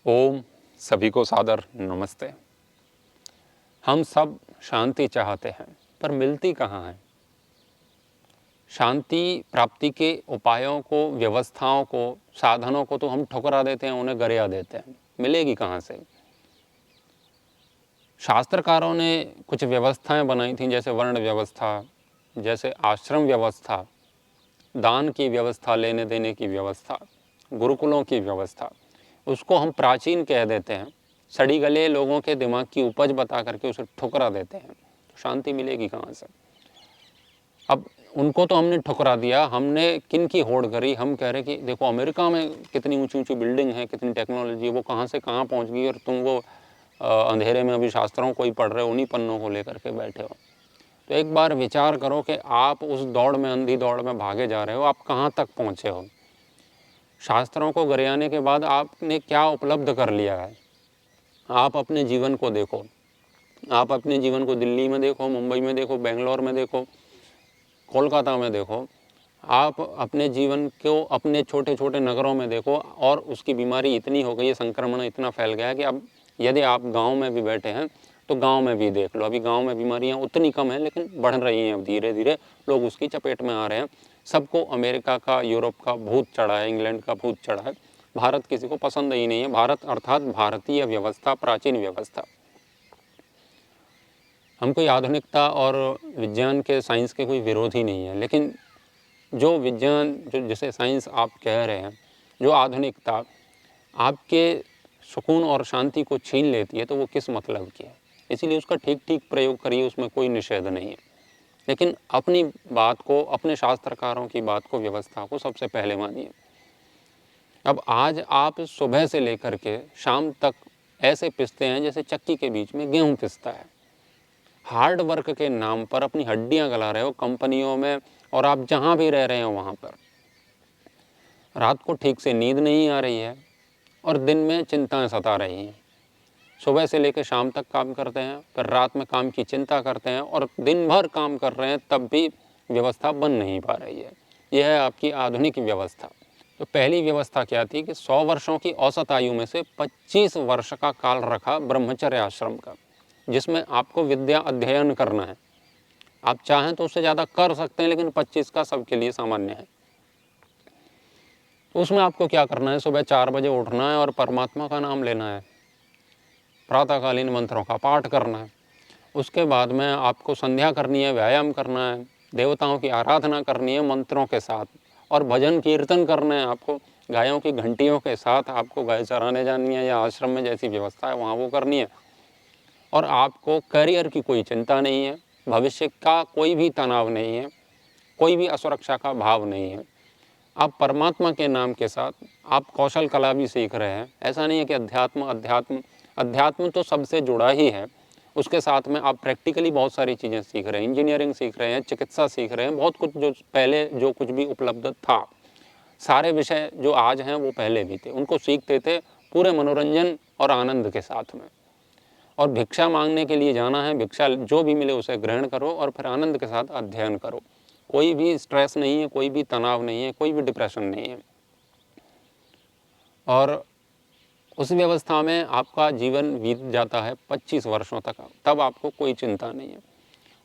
ओम सभी को सादर नमस्ते। हम सब शांति चाहते हैं पर मिलती कहाँ है। शांति प्राप्ति के उपायों को, व्यवस्थाओं को, साधनों को तो हम ठुकरा देते हैं, उन्हें गरिया देते हैं। मिलेगी कहाँ से। शास्त्रकारों ने कुछ व्यवस्थाएं बनाई थीं, जैसे वर्ण व्यवस्था, जैसे आश्रम व्यवस्था, दान की व्यवस्था, लेने देने की व्यवस्था, गुरुकुलों की व्यवस्था। उसको हम प्राचीन कह देते हैं। सड़ी गले लोगों के दिमाग की उपज बता करके उसे ठुकरा देते हैं। तो शांति मिलेगी कहाँ से। अब उनको तो हमने ठुकरा दिया, हमने किन की होड़ करी। हम कह रहे कि देखो अमेरिका में कितनी ऊंची ऊंची बिल्डिंग है, कितनी टेक्नोलॉजी है, वो कहाँ से कहाँ पहुँच गई और तुम वो अंधेरे में अभी शास्त्रों को ही पढ़ रहे हो, उन्हीं पन्नों को लेकर के बैठे हो। तो एक बार विचार करो कि आप उस दौड़ में, अंधी दौड़ में भागे जा रहे हो, आप कहाँ तक पहुँचे हो। शास्त्रों को गरियाने के बाद आपने क्या उपलब्ध कर लिया है। आप अपने जीवन को देखो, आप अपने जीवन को दिल्ली में देखो, मुंबई में देखो, बेंगलोर में देखो, कोलकाता में देखो। आप अपने जीवन को अपने छोटे छोटे नगरों में देखो और उसकी बीमारी इतनी हो गई है, संक्रमण इतना फैल गया है कि अब यदि आप गांव में भी बैठे हैं तो गांव में भी देख लो। अभी गांव में बीमारियां उतनी कम हैं लेकिन बढ़ रही हैं। अब धीरे धीरे लोग उसकी चपेट में आ रहे हैं। सबको अमेरिका का, यूरोप का भूत चढ़ा है, इंग्लैंड का भूत चढ़ा है। भारत किसी को पसंद ही नहीं है। भारत अर्थात भारतीय व्यवस्था, प्राचीन व्यवस्था। हम कोई आधुनिकता और विज्ञान के, साइंस के कोई विरोधी नहीं है, लेकिन जो विज्ञान, जो जिसे साइंस आप कह रहे हैं, जो आधुनिकता आपके सुकून और शांति को छीन लेती है तो वो किस मतलब की है। इसीलिए उसका ठीक ठीक प्रयोग करिए, उसमें कोई निषेध नहीं है। लेकिन अपनी बात को, अपने शास्त्रकारों की बात को, व्यवस्था को सबसे पहले मानिए। अब आज आप सुबह से लेकर के शाम तक ऐसे पिसते हैं जैसे चक्की के बीच में गेहूँ पिसता है। हार्ड वर्क के नाम पर अपनी हड्डियां गला रहे हो कंपनियों में, और आप जहां भी रह रहे हो वहां पर। रात को ठीक से नींद नहीं आ रही है और दिन में चिंताएं सता रही हैं। सुबह से लेकर शाम तक काम करते हैं, फिर रात में काम की चिंता करते हैं और दिन भर काम कर रहे हैं, तब भी व्यवस्था बन नहीं पा रही है। यह है आपकी आधुनिक व्यवस्था। तो पहली व्यवस्था क्या थी कि 100 वर्षों की औसत आयु में से 25 वर्ष का काल रखा ब्रह्मचर्य आश्रम का, जिसमें आपको विद्या अध्ययन करना है। आप चाहें तो उससे ज़्यादा कर सकते हैं, लेकिन 25 का सबके लिए सामान्य है। तो उसमें आपको क्या करना है, सुबह 4 बजे उठना है और परमात्मा का नाम लेना है, प्रातःकालीन मंत्रों का पाठ करना है। उसके बाद में आपको संध्या करनी है, व्यायाम करना है, देवताओं की आराधना करनी है मंत्रों के साथ, और भजन कीर्तन करना है आपको। गायों की घंटियों के साथ आपको गाय चराने जानी है, या आश्रम में जैसी व्यवस्था है वहाँ वो करनी है। और आपको करियर की कोई चिंता नहीं है, भविष्य का कोई भी तनाव नहीं है, कोई भी असुरक्षा का भाव नहीं है। आप परमात्मा के नाम के साथ आप कौशल कला भी सीख रहे हैं। ऐसा नहीं है कि अध्यात्म अध्यात्म अध्यात्म तो सबसे जुड़ा ही है। उसके साथ में आप प्रैक्टिकली बहुत सारी चीज़ें सीख रहे हैं, इंजीनियरिंग सीख रहे हैं, चिकित्सा सीख रहे हैं, बहुत कुछ जो पहले जो कुछ भी उपलब्ध था, सारे विषय जो आज हैं वो पहले भी थे। उनको सीखते थे पूरे मनोरंजन और आनंद के साथ में। और भिक्षा मांगने के लिए जाना है, भिक्षा जो भी मिले उसे ग्रहण करो और फिर आनंद के साथ अध्ययन करो। कोई भी स्ट्रेस नहीं है, कोई भी तनाव नहीं है, कोई भी डिप्रेशन नहीं है। और उस व्यवस्था में आपका जीवन बीत जाता है 25 वर्षों तक, तब आपको कोई चिंता नहीं है।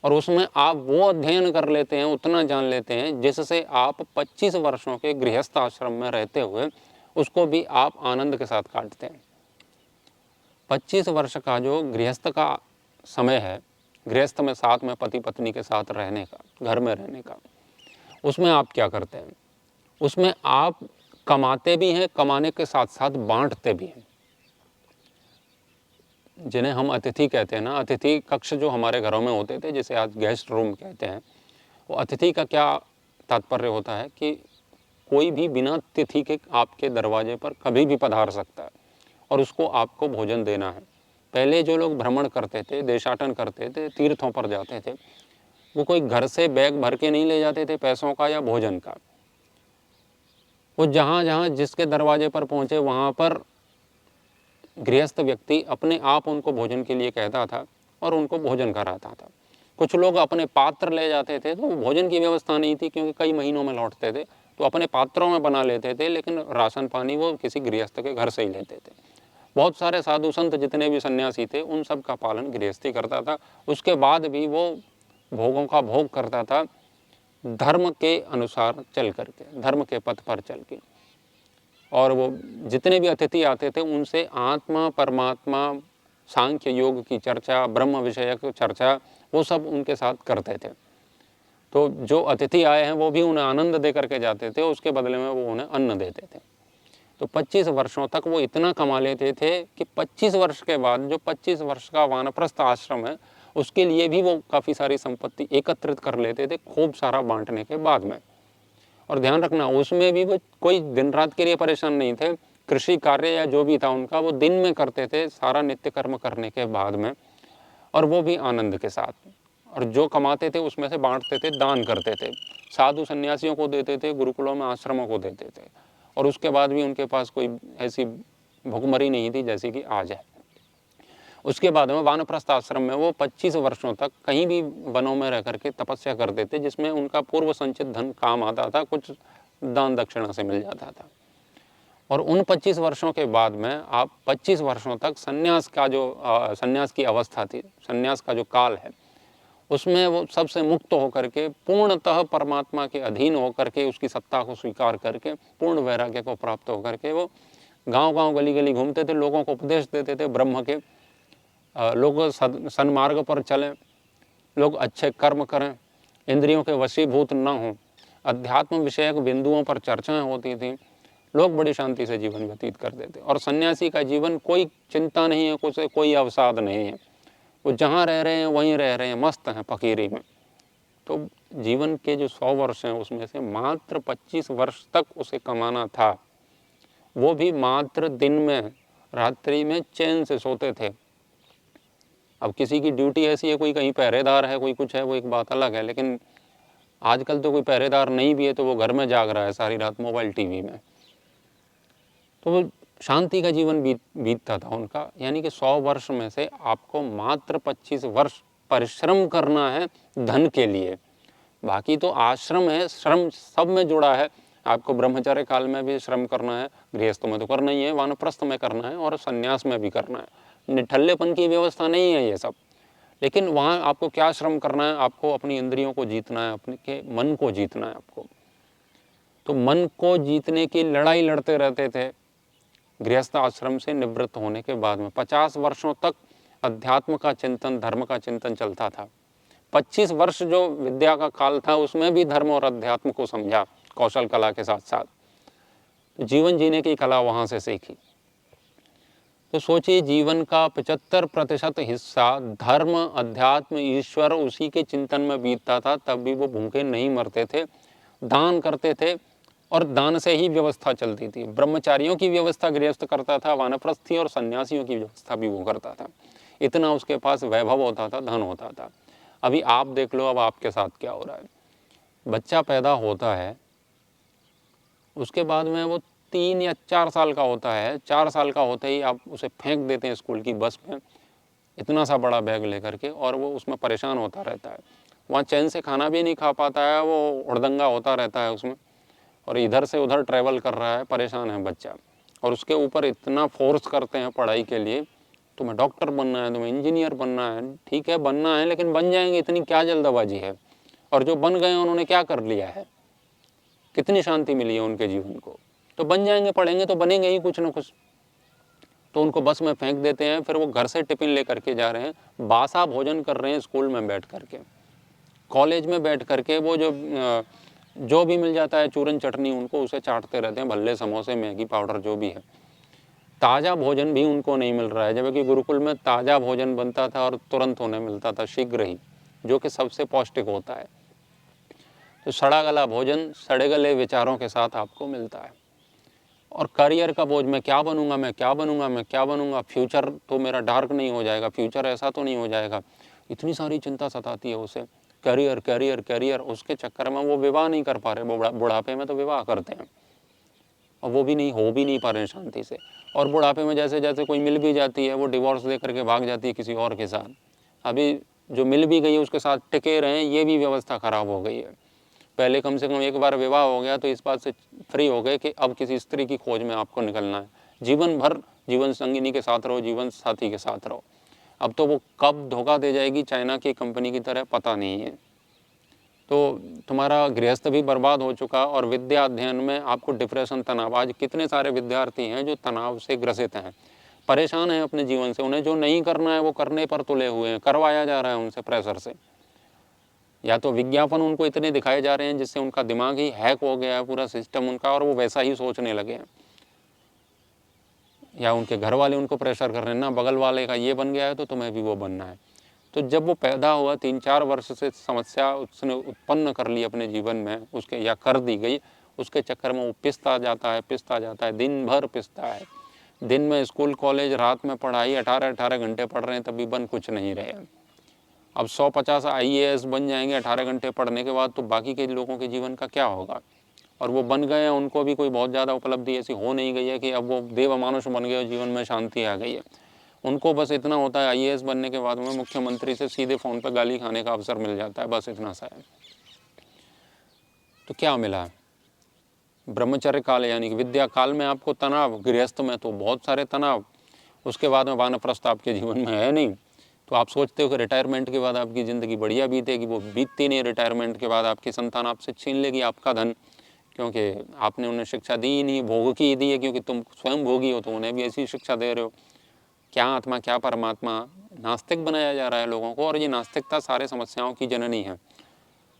और उसमें आप वो अध्ययन कर लेते हैं, उतना जान लेते हैं जिससे आप 25 वर्षों के गृहस्थ आश्रम में रहते हुए उसको भी आप आनंद के साथ काटते हैं। 25 वर्ष का जो गृहस्थ का समय है, गृहस्थ में साथ में पति पत्नी के साथ रहने का, घर में रहने का, उसमें आप क्या करते हैं। उसमें आप कमाते भी हैं, कमाने के साथ साथ बांटते भी हैं। जिन्हें हम अतिथि कहते हैं ना, अतिथि कक्ष जो हमारे घरों में होते थे, जिसे आज गेस्ट रूम कहते हैं, वो अतिथि का क्या तात्पर्य होता है कि कोई भी बिना तिथि के आपके दरवाजे पर कभी भी पधार सकता है और उसको आपको भोजन देना है। पहले जो लोग भ्रमण करते थे, देशाटन करते थे, तीर्थों पर जाते थे, वो कोई घर से बैग भर के नहीं ले जाते थे पैसों का या भोजन का। वो जहाँ जहाँ जिसके दरवाजे पर पहुँचे वहाँ पर गृहस्थ व्यक्ति अपने आप उनको भोजन के लिए कहता था और उनको भोजन कराता था। कुछ लोग अपने पात्र ले जाते थे, तो भोजन की व्यवस्था नहीं थी क्योंकि कई महीनों में लौटते थे, तो अपने पात्रों में बना लेते थे, लेकिन राशन पानी वो किसी गृहस्थ के घर से ही लेते थे। बहुत सारे साधु संत जितने भी सन्यासी थे उन सब का पालन गृहस्थी करता था। उसके बाद भी वो भोगों का भोग करता था धर्म के अनुसार चल करके, धर्म के पथ पर चल के। और वो जितने भी अतिथि आते थे उनसे आत्मा, परमात्मा, सांख्य योग की चर्चा, ब्रह्म विषयक चर्चा, वो सब उनके साथ करते थे। तो जो अतिथि आए हैं वो भी उन्हें आनंद दे करके जाते थे, उसके बदले में वो उन्हें अन्न देते थे। तो 25 वर्षों तक वो इतना कमा लेते थे कि 25 वर्ष के बाद जो 25 वर्ष का वानप्रस्थ आश्रम है उसके लिए भी वो काफ़ी सारी संपत्ति एकत्रित कर लेते थे, खूब सारा बांटने के बाद में। और ध्यान रखना, उसमें भी वो कोई दिन रात के लिए परेशान नहीं थे। कृषि कार्य या जो भी था उनका वो दिन में करते थे, सारा नित्य कर्म करने के बाद में, और वो भी आनंद के साथ। और जो कमाते थे उसमें से बांटते थे, दान करते थे, साधु सन्यासियों को देते थे, गुरुकुलों में आश्रमों को देते थे। और उसके बाद भी उनके पास कोई ऐसी भुखमरी नहीं थी जैसी कि आज है। उसके बाद में वानप्रस्थ आश्रम में वो 25 वर्षों तक कहीं भी वनों में रह करके तपस्या करते थे, जिसमें उनका पूर्व संचित धन काम आता था, कुछ दान दक्षिणा से मिल जाता था। और उन 25 वर्षों के बाद में आप 25 वर्षों तक संन्यास का जो संन्यास की अवस्था थी, संन्यास का जो काल है, उसमें वो सबसे मुक्त होकर के पूर्णतः परमात्मा के अधीन होकर के उसकी सत्ता को स्वीकार करके पूर्ण वैराग्य को प्राप्त होकर के वो गांव-गांव, गली-गली घूमते थे, लोगों को उपदेश देते थे ब्रह्म के। लोग सन्मार्ग पर चलें, लोग अच्छे कर्म करें, इंद्रियों के वशीभूत न हों, अध्यात्म विषयक बिंदुओं पर चर्चाएं होती थीं, लोग बड़ी शांति से जीवन व्यतीत करते थे। और सन्यासी का जीवन कोई चिंता नहीं है, कुछ कोई अवसाद नहीं है, वो जहाँ रह रहे हैं वहीं रह रहे हैं, मस्त हैं फकीरी में। तो जीवन के जो 100 वर्ष हैं उसमें से मात्र 25 वर्ष तक उसे कमाना था, वो भी मात्र दिन में, रात्रि में चैन से सोते थे। अब किसी की ड्यूटी ऐसी है, कोई कहीं पहरेदार है, कोई कुछ है, वो एक बात अलग है, लेकिन आजकल तो कोई पहरेदार नहीं भी है तो वो घर में जाग रहा है सारी रात मोबाइल टीवी में। तो वो शांति का जीवन बीतता था उनका। यानी कि 100 वर्ष में से आपको मात्र 25 वर्ष परिश्रम करना है धन के लिए, बाकी तो आश्रम है, श्रम सब में जुड़ा है। आपको ब्रह्मचर्य काल में भी श्रम करना है, गृहस्थ में तो करना ही है, वानप्रस्थ में करना है और संन्यास में भी करना है। निठल्लेपन की व्यवस्था नहीं है ये सब, लेकिन वहाँ आपको क्या श्रम करना है, आपको अपनी इंद्रियों को जीतना है, अपने के मन को जीतना है आपको। तो मन को जीतने की लड़ाई लड़ते रहते थे गृहस्थ आश्रम से निवृत्त होने के बाद में। 50 वर्षों तक अध्यात्म का चिंतन, धर्म का चिंतन चलता था। 25 वर्ष जो विद्या का काल था उसमें भी धर्म और अध्यात्म को समझा, कौशल कला के साथ साथ। तो जीवन जीने की कला वहाँ से सीखी। तो सोचिए, जीवन का 75% हिस्सा धर्म, अध्यात्म, ईश्वर उसी के चिंतन में बीतता था, तब भी वो भूखे नहीं मरते थे, दान करते थे और दान से ही व्यवस्था चलती थी। ब्रह्मचारियों की व्यवस्था गृहस्थ करता था, वानप्रस्थी और सन्यासियों की व्यवस्था भी वो करता था। इतना उसके पास वैभव होता था, धन होता था। अभी आप देख लो अब आपके साथ क्या हो रहा है। बच्चा पैदा होता है, उसके बाद में वो 3 या 4 साल का होता है, 4 साल का होते ही आप उसे फेंक देते हैं स्कूल की बस में, इतना सा बड़ा बैग लेकर के, और वो उसमें परेशान होता रहता है। वहाँ चैन से खाना भी नहीं खा पाता है, वो उड़दंगा होता रहता है उसमें, और इधर से उधर ट्रैवल कर रहा है, परेशान है बच्चा। और उसके ऊपर इतना फोर्स करते हैं पढ़ाई के लिए, तुम्हें डॉक्टर बनना है, तुम्हें इंजीनियर बनना है। ठीक है, बनना है, लेकिन बन जाएंगे, इतनी क्या जल्दबाजी है। और जो बन गए उन्होंने क्या कर लिया है, कितनी शांति मिली है उनके जीवन को। तो बन जाएंगे, पढ़ेंगे तो बनेंगे ही कुछ ना कुछ। तो उनको बस में फेंक देते हैं, फिर वो घर से टिफिन लेकर के जा रहे हैं, बासा भोजन कर रहे हैं स्कूल में बैठ करके, कॉलेज में बैठ करके वो जो भी मिल जाता है चूरन चटनी, उनको उसे चाटते रहते हैं, भल्ले, समोसे, मैगी पाउडर जो भी है। ताज़ा भोजन भी उनको नहीं मिल रहा है, जबकि गुरुकुल में ताज़ा भोजन बनता था और तुरंत होने मिलता था, शीघ्र ही, जो कि सबसे पौष्टिक होता है। तो सड़ा गला भोजन सड़े गले विचारों के साथ आपको मिलता है। और करियर का बोझ, मैं क्या बनूंगा, मैं क्या बनूंगा, मैं क्या बनूंगा, फ्यूचर तो मेरा डार्क नहीं हो जाएगा, फ्यूचर ऐसा तो नहीं हो जाएगा, इतनी सारी चिंता सताती है उसे। करियर करियर करियर, उसके चक्कर में वो विवाह नहीं कर पा रहे। बुढ़ापे में तो विवाह करते हैं और वो भी नहीं हो भी नहीं पा रहे हैं शांति से। और बुढ़ापे में जैसे जैसे कोई मिल भी जाती है, वो डिवोर्स दे करके भाग जाती है किसी और के साथ। अभी जो मिल भी गई है उसके साथ टिके रहें, ये भी व्यवस्था खराब हो गई है। पहले कम से कम एक बार विवाह हो गया तो इस बात से फ्री हो गए कि अब किसी स्त्री की खोज में आपको निकलना है, जीवन भर जीवन संगिनी के साथ रहो, जीवन साथी के साथ रहो। अब तो वो कब धोखा दे जाएगी चाइना की कंपनी की तरह पता नहीं है। तो तुम्हारा गृहस्थ भी बर्बाद हो चुका और विद्या अध्ययन में आपको डिप्रेशन, तनाव, आज कितने सारे विद्यार्थी हैं जो तनाव से ग्रसित हैं, परेशान हैं अपने जीवन से, उन्हें जो नहीं करना है वो करने पर तुले हुए हैं, करवाया जा रहा है उनसे प्रेशर से। या तो विज्ञापन उनको इतने दिखाए जा रहे हैं जिससे उनका दिमाग ही हैक हो गया है, पूरा सिस्टम उनका, और वो वैसा ही सोचने लगे हैं। या उनके घर वाले उनको प्रेशर कर रहे हैं ना, बगल वाले का ये बन गया है तो तुम्हें भी वो बनना है। तो जब वो पैदा हुआ 3-4 वर्ष से समस्या उसने उत्पन्न कर ली अपने जीवन में उसके, या कर दी गई, उसके चक्कर में वो पिसता जाता है, दिन भर पिसता है। दिन में स्कूल कॉलेज, रात में पढ़ाई, 18-18 घंटे पढ़ रहे हैं तभी बन कुछ नहीं रहे। अब 150 IAS बन जाएंगे 18 घंटे पढ़ने के बाद, तो बाकी के लोगों के जीवन का क्या होगा। और वो बन गए हैं, उनको भी कोई बहुत ज़्यादा उपलब्धि ऐसी हो नहीं गई है कि अब वो देव मानुष बन गए, जीवन में शांति आ गई है। उनको बस इतना होता है IAS बनने के बाद में मुख्यमंत्री से सीधे फ़ोन पर गाली खाने का अवसर मिल जाता है, बस इतना सा है। तो क्या मिला? ब्रह्मचर्य काल यानी कि विद्या काल में आपको तनाव, गृहस्थ में तो बहुत सारे तनाव, उसके बाद में वानप्रस्थ आपके जीवन में है नहीं। तो आप सोचते हो कि रिटायरमेंट के बाद आपकी ज़िंदगी बढ़िया बीतेगी, वो बीतती नहीं। रिटायरमेंट के बाद आपकी संतान आपसे छीन लेगी आपका धन, क्योंकि आपने उन्हें शिक्षा दी ही नहीं, भोग की दी है, क्योंकि तुम स्वयं भोगी हो तो उन्हें भी ऐसी शिक्षा दे रहे हो। क्या आत्मा क्या परमात्मा, नास्तिक बनाया जा रहा है लोगों को, और ये नास्तिकता सारे समस्याओं की जननी है।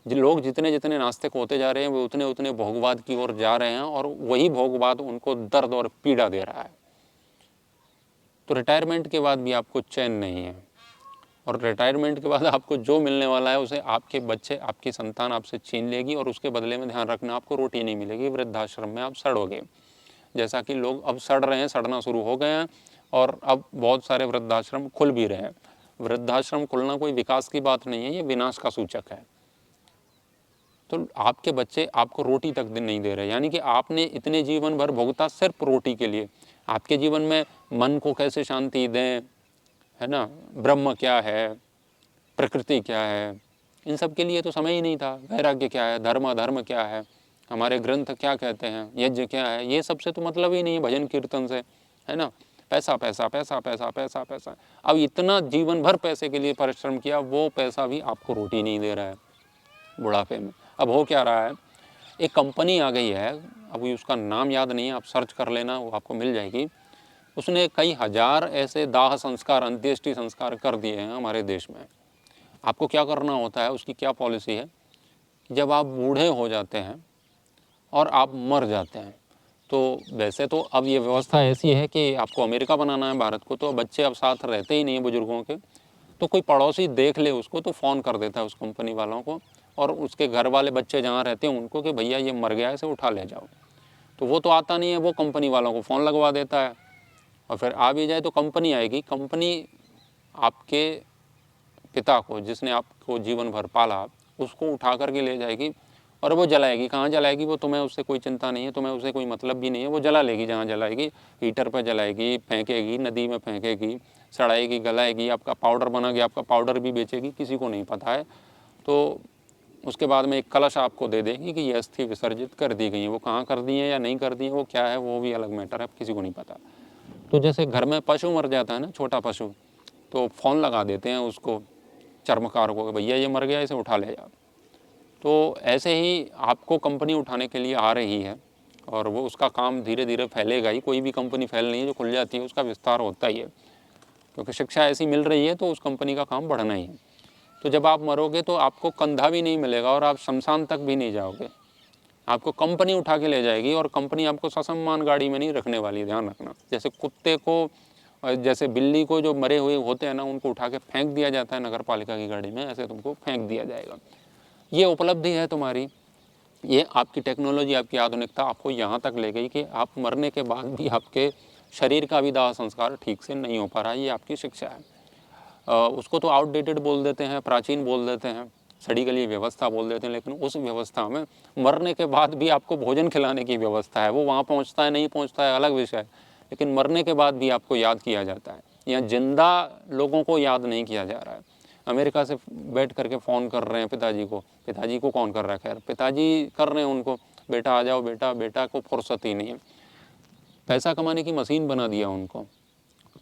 लोग जितने जितने नास्तिक होते जा रहे हैं वो उतने उतने भोगवाद की ओर जा रहे हैं, और वही भोगवाद उनको दर्द और पीड़ा दे रहा है। तो रिटायरमेंट के बाद भी आपको चैन नहीं है, और रिटायरमेंट के बाद आपको जो मिलने वाला है उसे आपके बच्चे, आपकी संतान आपसे छीन लेगी, और उसके बदले में ध्यान रखना आपको रोटी नहीं मिलेगी, वृद्धाश्रम में आप सड़ोगे। जैसा कि लोग अब सड़ रहे हैं, सड़ना शुरू हो गए हैं, और अब बहुत सारे वृद्धाश्रम खुल भी रहे हैं। वृद्धाश्रम खुलना कोई विकास की बात नहीं है, ये विनाश का सूचक है। तो आपके बच्चे आपको रोटी तक नहीं दे रहे, यानी कि आपने इतने जीवन भर भुगता सिर्फ रोटी के लिए। आपके जीवन में मन को कैसे शांति दें, है ना, ब्रह्म क्या है, प्रकृति क्या है, इन सब के लिए तो समय ही नहीं था। वैराग्य क्या है, धर्म अधर्म क्या है, हमारे ग्रंथ क्या कहते हैं, यज्ञ क्या है, ये सबसे तो मतलब ही नहीं है भजन कीर्तन से, है ना। पैसा पैसा पैसा पैसा पैसा पैसा, अब इतना जीवन भर पैसे के लिए परिश्रम किया, वो पैसा भी आपको रोटी नहीं दे रहा है बुढ़ापे में। अब हो क्या रहा है, एक कंपनी आ गई है, अभी उसका नाम याद नहीं है, आप सर्च कर लेना, वो आपको मिल जाएगी। उसने कई हजार ऐसे दाह संस्कार, अंत्येष्टि संस्कार कर दिए हैं हमारे देश में। आपको क्या करना होता है, उसकी क्या पॉलिसी है, जब आप बूढ़े हो जाते हैं और आप मर जाते हैं, तो वैसे तो अब ये व्यवस्था ऐसी है कि आपको अमेरिका बनाना है भारत को, तो बच्चे अब साथ रहते ही नहीं हैं बुजुर्गों के, तो कोई पड़ोसी देख ले उसको तो फ़ोन कर देता है उस कंपनी वालों को, और उसके घर वाले बच्चे जहाँ रहते हैं उनको, कि भैया ये मर गया है, इसे उठा ले जाओ। तो वो तो आता नहीं है, वो कंपनी वालों को फ़ोन लगवा देता है, और फिर आ भी जाए तो कंपनी आएगी, कंपनी आपके पिता को, जिसने आपको जीवन भर पाला, उसको उठा करके ले जाएगी, और वो जलाएगी। कहाँ जलाएगी, वो तुम्हें उससे कोई चिंता नहीं है, तुम्हें उससे कोई मतलब भी नहीं है, वो जला लेगी जहाँ जलाएगी, हीटर पर जलाएगी, फेंकेगी, नदी में फेंकेगी, सड़ाएगी, गलाएगी, आपका पाउडर बना गया, आपका पाउडर भी बेचेगी, किसी को नहीं पता है। तो उसके बाद में एक कलश आपको दे देगी कि ये अस्थि विसर्जित कर दी गई हैं। वो कहाँ कर दी हैं या नहीं कर दी हैं, वो क्या है, वो भी अलग मैटर है, किसी को नहीं पता। तो जैसे घर में पशु मर जाता है ना, छोटा पशु, तो फ़ोन लगा देते हैं उसको, चर्मकार को, भैया ये मर गया, इसे उठा ले जाओ। तो ऐसे ही आपको कंपनी उठाने के लिए आ रही है, और वो उसका काम धीरे धीरे फैलेगा ही। कोई भी कंपनी फैल नहीं है जो खुल जाती है, उसका विस्तार होता ही है, क्योंकि शिक्षा ऐसी मिल रही है तो उस कंपनी का काम बढ़ना ही है। तो जब आप मरोगे तो आपको कंधा भी नहीं मिलेगा, और आप शमशान तक भी नहीं जाओगे, आपको कंपनी उठा के ले जाएगी, और कंपनी आपको ससम्मान गाड़ी में नहीं रखने वाली, ध्यान रखना। जैसे कुत्ते को, जैसे बिल्ली को जो मरे हुए होते हैं ना, उनको उठा के फेंक दिया जाता है नगर पालिका की गाड़ी में, ऐसे तुमको फेंक दिया जाएगा। ये उपलब्धि है तुम्हारी, ये आपकी टेक्नोलॉजी, आपकी आधुनिकता आपको यहाँ तक ले गई कि आप मरने के बाद भी आपके शरीर का भी दाह संस्कार ठीक से नहीं हो पा रहा है, ये आपकी शिक्षा है। उसको तो आउटडेटेड बोल देते हैं, प्राचीन बोल देते हैं, सड़ी गली व्यवस्था बोल देते हैं, लेकिन उस व्यवस्था में मरने के बाद भी आपको भोजन खिलाने की व्यवस्था है। वो वहाँ पहुँचता है नहीं पहुँचता है अलग विषय है, लेकिन मरने के बाद भी आपको याद किया जाता है। यहाँ जिंदा लोगों को याद नहीं किया जा रहा है। अमेरिका से बैठ करके फ़ोन कर रहे हैं पिताजी को, पिताजी को कौन कर रहा है, खैर पिताजी कर रहे हैं उनको, बेटा आ जाओ बेटा, बेटा को फुर्सत ही नहीं है। पैसा कमाने की मशीन बना दिया उनको।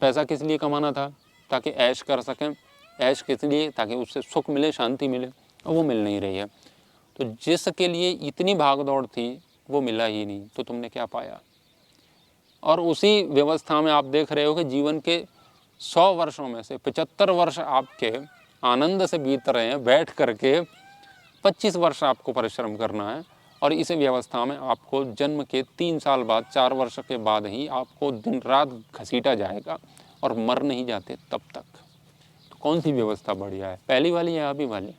पैसा किस लिए कमाना था? ताकि ऐश कर सकें। ऐश किस लिए? ताकि उससे सुख मिले, शांति मिले, और वो मिल नहीं रही है। तो जिसके लिए इतनी भाग दौड़ थी वो मिला ही नहीं, तो तुमने क्या पाया? और उसी व्यवस्था में आप देख रहे हो कि जीवन के 100 वर्षों में से 75 वर्ष आपके आनंद से बीत रहे हैं, बैठ करके 25 वर्ष आपको परिश्रम करना है। और इस व्यवस्था में आपको जन्म के 3 साल बाद, 4 वर्ष के बाद ही आपको दिन रात घसीटा जाएगा, और मर नहीं जाते तब तक। तो कौन सी व्यवस्था बढ़िया है, पहली वाली या अभी वाली?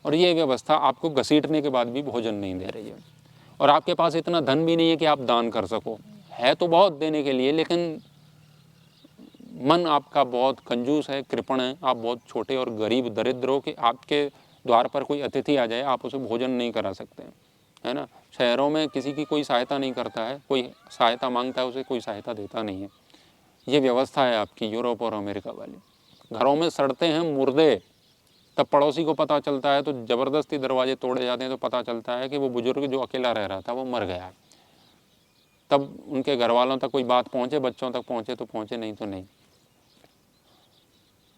और ये व्यवस्था आपको घसीटने के बाद भी भोजन नहीं दे रही है, और आपके पास इतना धन भी नहीं है कि आप दान कर सको। है तो बहुत देने के लिए, लेकिन मन आपका बहुत कंजूस है, कृपण है। आप बहुत छोटे और गरीब दरिद्र हो कि आपके द्वार पर कोई अतिथि आ जाए, आप उसे भोजन नहीं करा सकते, है ना। शहरों में किसी की कोई सहायता नहीं करता है, कोई सहायता मांगता है उसे कोई सहायता देता नहीं है। ये व्यवस्था है आपकी यूरोप और अमेरिका वाली। घरों में सड़ते हैं मुर्दे, तब पड़ोसी को पता चलता है तो ज़बरदस्ती दरवाजे तोड़े जाते हैं, तो पता चलता है कि वो बुजुर्ग जो अकेला रह रहा था वो मर गया। तब उनके घर वालों तक कोई बात पहुँचे, बच्चों तक पहुँचे तो पहुँचे, नहीं तो नहीं।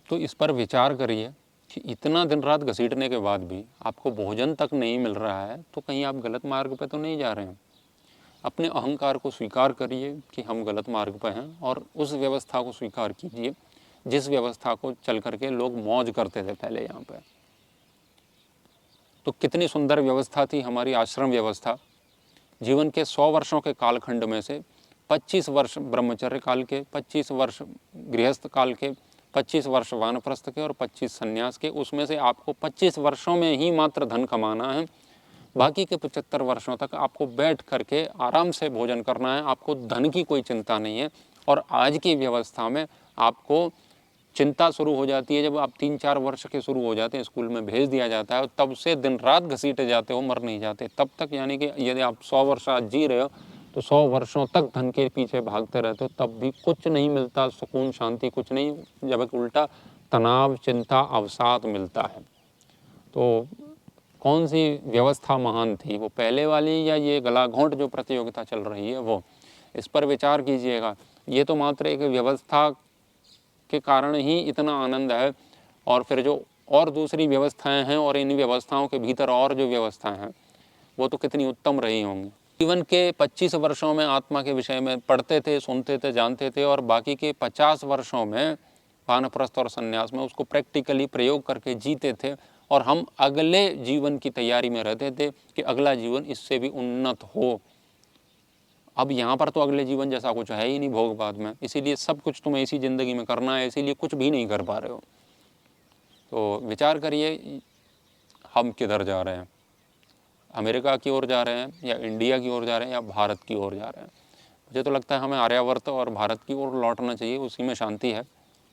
तो इस पर विचार करिए कि इतना दिन रात घसीटने के बाद भी आपको भोजन तक नहीं मिल रहा है, तो कहीं आप गलत मार्ग पर तो नहीं जा रहे हैं। अपने अहंकार को स्वीकार करिए कि हम गलत मार्ग पर हैं, और उस व्यवस्था को स्वीकार कीजिए जिस व्यवस्था को चल करके लोग मौज करते थे पहले यहाँ पर। तो कितनी सुंदर व्यवस्था थी हमारी आश्रम व्यवस्था। जीवन के 100 वर्षों के कालखंड में से 25 वर्ष ब्रह्मचर्य काल के, 25 वर्ष गृहस्थ काल के, 25 वर्ष वानप्रस्थ के और 25 संन्यास के। उसमें से आपको 25 वर्षों में ही मात्र धन कमाना है। बाकी के 75 वर्षों तक आपको बैठ करके आराम से भोजन करना है, आपको धन की कोई चिंता नहीं है। और आज की व्यवस्था में आपको चिंता शुरू हो जाती है जब आप 3-4 वर्ष के शुरू हो जाते हैं, स्कूल में भेज दिया जाता है, तब से दिन रात घसीटे जाते हो, मर नहीं जाते तब तक। यानी कि यदि आप 100 वर्ष आज जी रहे हो तो 100 वर्षों तक धन के पीछे भागते रहते हो, तब भी कुछ नहीं मिलता, सुकून शांति कुछ नहीं, जब उल्टा तनाव, चिंता, अवसाद मिलता है। तो कौन सी व्यवस्था महान थी, वो पहले वाली या ये गला घोंट जो प्रतियोगिता चल रही है वो? इस पर विचार कीजिएगा। ये तो मात्र एक व्यवस्था के कारण ही इतना आनंद है, और फिर जो और दूसरी व्यवस्थाएं हैं और इन व्यवस्थाओं के भीतर और जो व्यवस्थाएं हैं वो तो कितनी उत्तम रही होंगी। जीवन के 25 वर्षों में आत्मा के विषय में पढ़ते थे, सुनते थे, जानते थे, और बाकी के 50 वर्षों में वानप्रस्थ और संन्यास में उसको प्रैक्टिकली प्रयोग करके जीते थे। और हम अगले जीवन की तैयारी में रहते थे कि अगला जीवन इससे भी उन्नत हो। अब यहाँ पर तो अगले जीवन जैसा कुछ है ही नहीं भोग बाद में, इसीलिए सब कुछ तुम्हें इसी ज़िंदगी में करना है, इसीलिए कुछ भी नहीं कर पा रहे हो। तो विचार करिए हम किधर जा रहे हैं, अमेरिका की ओर जा रहे हैं या इंडिया की ओर जा रहे हैं या भारत की ओर जा रहे हैं? मुझे तो लगता है हमें आर्यावर्त और भारत की ओर लौटना चाहिए, उसी में शांति है।